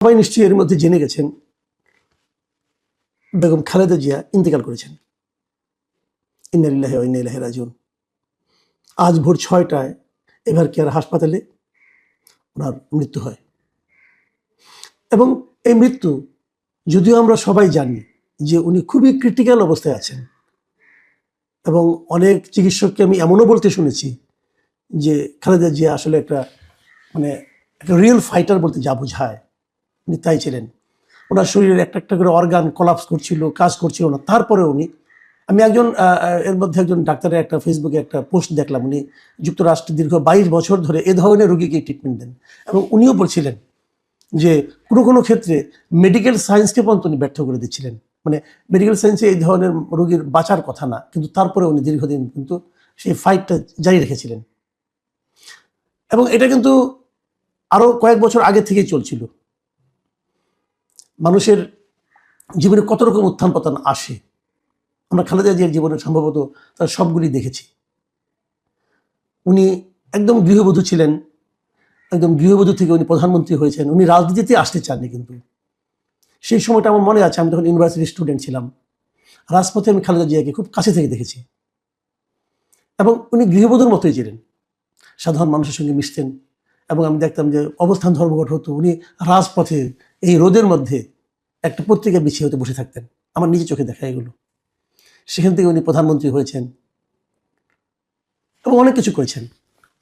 সবাই নিশ্চয়ই এর মধ্যে জেনে গেছেন বেগম খালেদা জিয়া ইন্তেকাল করেছেন। ইন্না লিল্লাহি ওয়া ইন্না ইলাইহি রাজিউন। আজ ভোর ৬টায় এভার কেয়ার হাসপাতালে ওনার মৃত্যু হয়। এবং এই মৃত্যু, যদিও আমরা সবাই জানি যে উনি খুবই ক্রিটিক্যাল অবস্থায় আছেন, এবং অনেক চিকিৎসককে আমি এমনও বলতে শুনেছি যে খালেদা জিয়া আসলে একটা রিয়েল ফাইটার বলতে যা বোঝায় উনি তাই ছিলেন। ওনার শরীরের একটা একটা করে অর্গান কোলাপস করছিল, কাজ করছিল না। তারপরে উনি, আমি এর মধ্যে একজন ডাক্তারের একটা ফেসবুকে একটা পোস্ট দেখলাম, উনি যুক্তরাষ্ট্রে দীর্ঘ 22 বছর ধরে এ ধরনের রোগীকে ট্রিটমেন্ট দেন, এবং উনিও বলছিলেন যে কোনো কোনো ক্ষেত্রে মেডিকেল সায়েন্সকে পর্যন্ত উনি ব্যর্থ করে দিচ্ছিলেন। মেডিকেল সায়েন্সে এই ধরনের রোগীর বাঁচার কথা না, কিন্তু তারপরে উনি দীর্ঘদিন কিন্তু সেই ফাইটটা জারি রেখেছিলেন। এবং এটা কিন্তু আরও কয়েক বছর আগে থেকেই চলছিল। মানুষের জীবনে কত রকম উত্থান পতন আসে, আমরা খালেদা জিয়ার জীবনে সম্ভবত তার সবগুলি দেখেছি। উনি একদম গৃহবধূ ছিলেন, একদম গৃহবধূ থেকে উনি প্রধানমন্ত্রী হয়েছেন। উনি রাজনীতিতে আসতে চাননি, কিন্তু সেই সময়টা আমার মনে আছে, আমি তখন ইউনিভার্সিটির স্টুডেন্ট ছিলাম। রাজপথে আমি খালেদা জিয়াকে খুব কাছে থেকে দেখেছি, এবং উনি গৃহবধূর মতোই ছিলেন, সাধারণ মানুষের সঙ্গে মিশতেন। এবং আমি দেখতাম যে অবস্থান ধর্মঘট হতো, উনি রাজপথে এই রোদের মধ্যে একটা পত্রিকা বিছিয়ে হতে বসে থাকতেন। আমার নিজে চোখে দেখা এগুলো। সেখান থেকে উনি প্রধানমন্ত্রী হয়েছেন এবং অনেক কিছু করেছেন।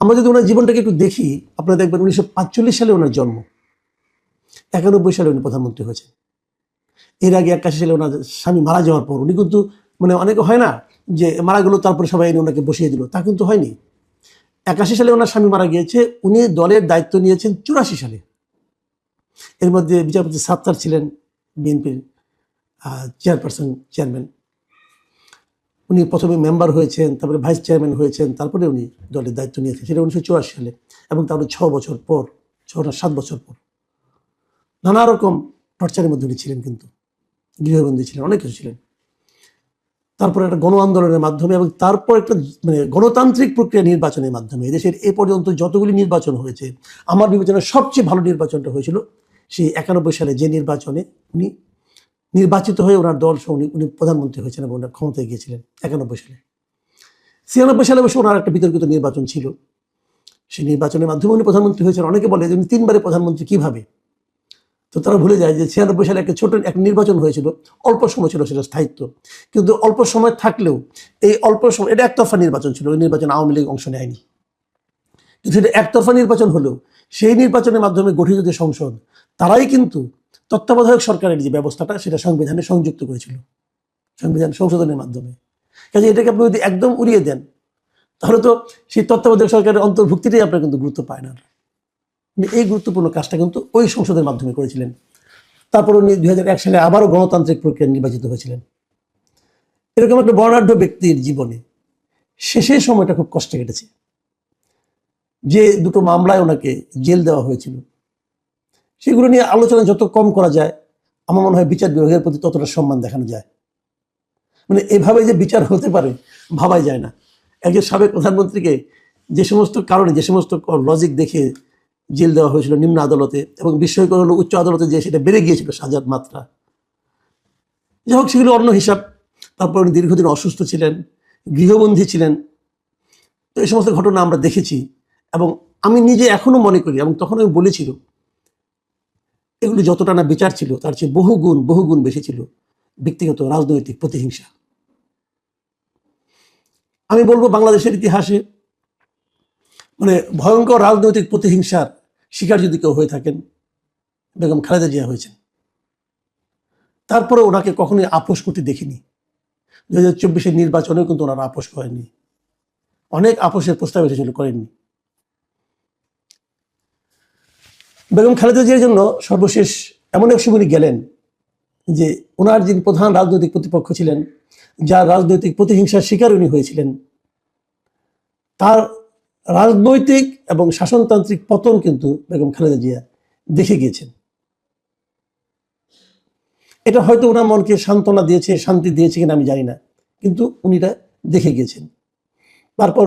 আমরা যদি ওনার জীবনটাকে একটু দেখি, আপনারা দেখবেন 1945 সালে ওনার জন্ম, 91 সালে উনি প্রধানমন্ত্রী হয়েছেন। এর আগে 81 সালে ওনার স্বামী মারা যাওয়ার পর উনি কিন্তু, অনেকে হয় না যে মারা গেল তারপরে সবাই এনে ওনাকে বসিয়ে দিল, তা কিন্তু হয়নি। 81 সালে ওনার স্বামী মারা গিয়েছে, উনি দলের দায়িত্ব নিয়েছেন 84 সালে। এর মধ্যে বিচারপতি সাত্তার ছিলেন বিএনপির চেয়ারম্যান। উনি প্রথমে মেম্বার হয়েছেন, তারপরে ভাইস চেয়ারম্যান হয়েছেন, তারপরে উনি দলের দায়িত্ব নিয়েছেন, সেটা 1984 সালে। এবং তারপরে 6 বছর পর, 7 বছর পর নানা রকম টর্চারের মধ্যে উনি ছিলেন, কিন্তু গৃহবন্দী ছিলেন, অনেক কিছু ছিলেন। তারপর একটা গণ আন্দোলনের মাধ্যমে, এবং তারপর একটা গণতান্ত্রিক প্রক্রিয়া নির্বাচনের মাধ্যমে এদেশের এ পর্যন্ত যতগুলি নির্বাচন হয়েছে, আমার বিবেচনায় সবচেয়ে ভালো নির্বাচনটা হয়েছিল সেই 91 সালে, যে নির্বাচনে উনি নির্বাচিত হয়ে ওনার দল সহ উনি প্রধানমন্ত্রী হয়েছেন এবং ওনার ক্ষমতায় গিয়েছিলেন 91 সালে। 96 সালে অবশ্য ওনার একটা বিতর্কিত নির্বাচন ছিল, সেই নির্বাচনের মাধ্যমে উনি প্রধানমন্ত্রী হয়েছেন। অনেকে বলে যে উনি 3বারে প্রধানমন্ত্রী কিভাবে, তো তারা ভুলে যায় যে 96 সালে একটা ছোট এক নির্বাচন হয়েছিল, অল্প সময় ছিল সেটা স্থায়িত্ব, কিন্তু অল্প সময় থাকলেও এই অল্প সময়, এটা একতরফা নির্বাচন ছিল, ওই নির্বাচনে আওয়ামী লীগ অংশ নেয়নি। কিন্তু সেটা একতরফা নির্বাচন হলেও সেই নির্বাচনের মাধ্যমে গঠিত যে সংসদ, তারাই কিন্তু তত্ত্বাবধায়ক সরকারের যে ব্যবস্থাটা সেটা সংবিধানে সংযুক্ত করেছিল, সংবিধান সংশোধনের মাধ্যমে। কাজে এটাকে আপনি যদি একদম উড়িয়ে দেন, তাহলে তো সেই তত্ত্বাবধায়ক সরকারের অন্তর্ভুক্তিটাই আপনার কিন্তু গুরুত্ব পায় না। এই গুরুত্বপূর্ণ কাজটা কিন্তু ওই সংসদের মাধ্যমে করেছিলেন। তারপর উনি 2001 সালে আবারও গণতান্ত্রিক প্রক্রিয়া নির্বাচিত হয়েছিলেন। এরকম একটা বর্ণাঢ্য ব্যক্তির জীবনে শেষের সময়টা খুব কষ্টে কেটেছে। যে দুটো মামলায় ওনাকে জেল দেওয়া হয়েছিল, সেগুলো নিয়ে আলোচনা যত কম করা যায়, আমার মনে হয় বিচার বিভাগের প্রতি ততটা সম্মান দেখানো যায়। এভাবে যে বিচার হতে পারে ভাবাই যায় না। একজন সাবেক প্রধানমন্ত্রীকে যে সমস্ত কারণে, যে সমস্ত লজিক দেখে জেল দেওয়া হয়েছিল নিম্ন আদালতে, এবং বিস্ময়কর হলো উচ্চ আদালতে যে সেটা বেড়ে গিয়েছিল সাজার মাত্রা। যাই হোক, সেগুলো অন্য হিসাব। তারপর উনি দীর্ঘদিন অসুস্থ ছিলেন, গৃহবন্দী ছিলেন। তো এই সমস্ত ঘটনা আমরা দেখেছি, এবং আমি নিজে এখনো মনে করি, এবং তখন আমি বলেছিল, এগুলি যতটা না বিচার ছিল তার চেয়ে বহুগুণ বেশি ছিল ব্যক্তিগত রাজনৈতিক প্রতিহিংসা। আমি বলবো বাংলাদেশের ইতিহাসে ভয়ঙ্কর রাজনৈতিক প্রতিহিংসার শিকার যদি কেউ হয়ে থাকেন, বেগম খালেদা জিয়া হয়েছেন। তারপরে ওনাকে কখনোই আপোষ করতে দেখিনি। 2024 নির্বাচনেও কিন্তু ওনারা আপোষ করেননি, অনেক আপোষের প্রস্তাব এসেছিল, করেননি। বেগম খালেদা জিয়ার জন্য সর্বশেষ এমন এক সময় গেলেন যে ওনার যিনি প্রধান রাজনৈতিক প্রতিপক্ষ ছিলেন, যার রাজনৈতিক প্রতিহিংসার শিকার উনি হয়েছিলেন, তার রাজনৈতিক এবং শাসনতান্ত্রিক পতন কিন্তু বেগম খালেদা জিয়া দেখে গিয়েছেন। এটা হয়তো ওনার মনকে সান্ত্বনা দিয়েছে, শান্তি দিয়েছে কিনা আমি জানি না, কিন্তু উনি এটা দেখে গিয়েছেন। তারপর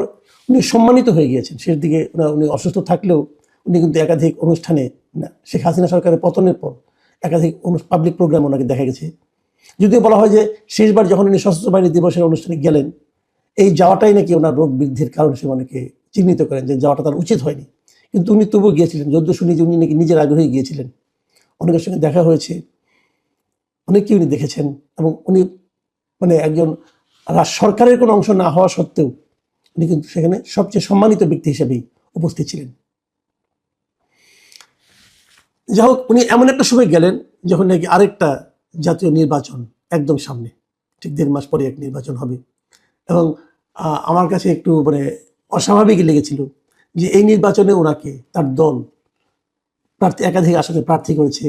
উনি সম্মানিত হয়ে গিয়েছেন শেষ দিকে। উনি অসুস্থ থাকলেও উনি কিন্তু একাধিক অনুষ্ঠানে না, শেখ হাসিনা সরকারের পতনের পর একাধিক পাবলিক প্রোগ্রাম ওনাকে দেখা গেছে। যদিও বলা হয় যে শেষবার যখন উনি সশস্ত্র বাহিনী দিবসের অনুষ্ঠানে গেলেন, এই যাওয়াটাই নাকি ওনার রোগ বৃদ্ধির কারণ সে অনেকে চিহ্নিত করেন যে যাওয়াটা তার উচিত হয়নি, কিন্তু উনি তবুও গিয়েছিলেন। যদিও শুনি যে উনি নাকি নিজের আগ্রহে গিয়েছিলেন, অনেকের সঙ্গে দেখা হয়েছে, অনেককেই উনি দেখেছেন, এবং উনি মানে একজন সরকারের কোনো অংশ না হওয়া সত্ত্বেও উনি কিন্তু সেখানে সবচেয়ে সম্মানিত ব্যক্তি হিসেবেই উপস্থিত ছিলেন। যাই হোক, উনি এমন একটা সময় গেলেন যখন নাকি আরেকটা জাতীয় নির্বাচন একদম সামনে, ঠিক 1.5 মাস পরে এক নির্বাচন হবে। এবং আমার কাছে একটু মানে অস্বাভাবিক লেগেছিল যে এই নির্বাচনে ওনাকে তার দল একাধিক আসনে প্রার্থী করেছে,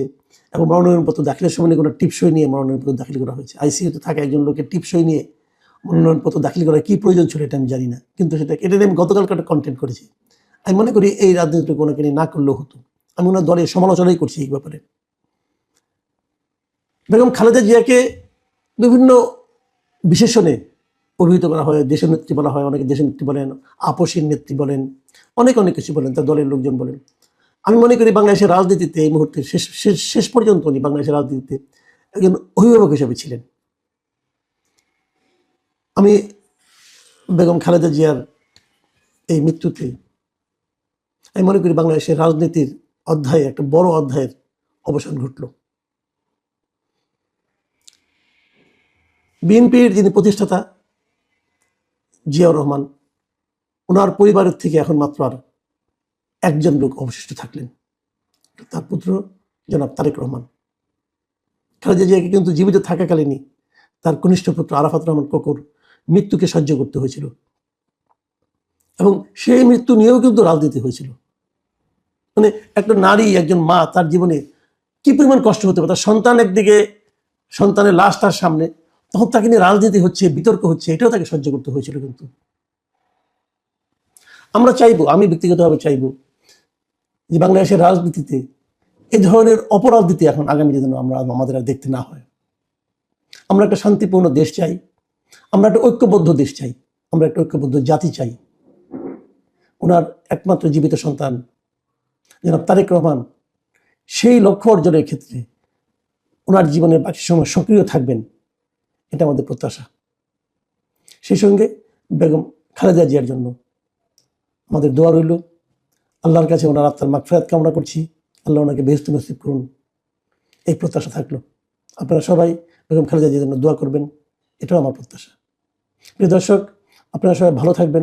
এবং মনোনয়নপত্র দাখিলের সময় কোনো টিপসই নিয়ে মনোনয়নপত্র দাখিল করা হয়েছে। আইসিইউতে থাকা একজন লোকের টিপসই নিয়ে মনোনয়নপত্র দাখিল করার কি প্রয়োজন ছিল এটা আমি জানি না, কিন্তু এটা নিয়ে আমি গতকালকে একটা কন্টেন্ট করেছি। আমি মনে করি এই রাজনীতিটুকু ওনাকে নিয়ে না করলেও হতো। আমি ওনার দলের সমালোচনাই করছি এই ব্যাপারে। বেগম খালেদা জিয়াকে বিভিন্ন বিশেষণে অভিহিত করা হয়, দেশের নেত্রী বলা হয়, অনেকে দেশের নেত্রী বলেন, আপসীর নেত্রী বলেন, অনেক কিছু বলেন, তার দলের লোকজন বলেন। আমি মনে করি বাংলাদেশের রাজনীতিতে এই মুহূর্তে শেষ পর্যন্ত উনি বাংলাদেশের রাজনীতিতে একজন অভিভাবক হিসেবে ছিলেন। আমি বেগম খালেদা জিয়ার এই মৃত্যুতে আমি মনে করি বাংলাদেশের রাজনীতির অধ্যায়ে একটা বড় অধ্যায়ের অবসান ঘটল। বিএনপির যিনি প্রতিষ্ঠাতা জিয়াউর রহমান, ওনার পরিবারের থেকে এখন মাত্র আর একজন লোক অবশিষ্ট থাকলেন, তার পুত্র জনাব তারেক রহমান। খালেদা জিয়াকে কিন্তু জীবিত থাকাকালীনই তার কনিষ্ঠ পুত্র আরাফাত রহমান কোকর মৃত্যুকে সহ্য করতে হয়েছিল, এবং সেই মৃত্যু নিয়েও কিন্তু রাজনীতি হয়েছিল। মানে একটা নারী, একজন মা, তার জীবনে কি পরিমাণ কষ্ট হতে পারে, তার সন্তান একদিকে, সন্তানের লাশ তার সামনে, তখন তাকে নিয়ে রাজনীতি হচ্ছে, বিতর্ক হচ্ছে, এটাও তাকে সহ্য করতে হয়েছিল। কিন্তু আমরা চাইবো, আমি ব্যক্তিগতভাবে চাইবো যে বাংলাদেশের রাজনীতিতে এই ধরনের অপরাজনীতি এখন আগামীতে যেন আমাদের আর দেখতে না হয়। আমরা একটা শান্তিপূর্ণ দেশ চাই, আমরা একটা ঐক্যবদ্ধ দেশ চাই, আমরা একটা ঐক্যবদ্ধ জাতি চাই। ওনার একমাত্র জীবিত সন্তান জনাব তারেক রহমান সেই লক্ষ্য অর্জনের ক্ষেত্রে ওনার জীবনের বাকি সময় সক্রিয় থাকবেন, এটা আমাদের প্রত্যাশা। সেই সঙ্গে বেগম খালেদা জিয়ার জন্য আমাদের দোয়া রইল। আল্লাহর কাছে ওনার আত্মার মাগফিরাত কামনা করছি, আল্লাহ ওনাকে বেহেশত নসিব করুন, এই প্রত্যাশা থাকলো। আপনারা সবাই বেগম খালেদা জিয়ার জন্য দোয়া করবেন, এটাও আমার প্রত্যাশা। প্রিয় দর্শক, আপনারা সবাই ভালো থাকবেন।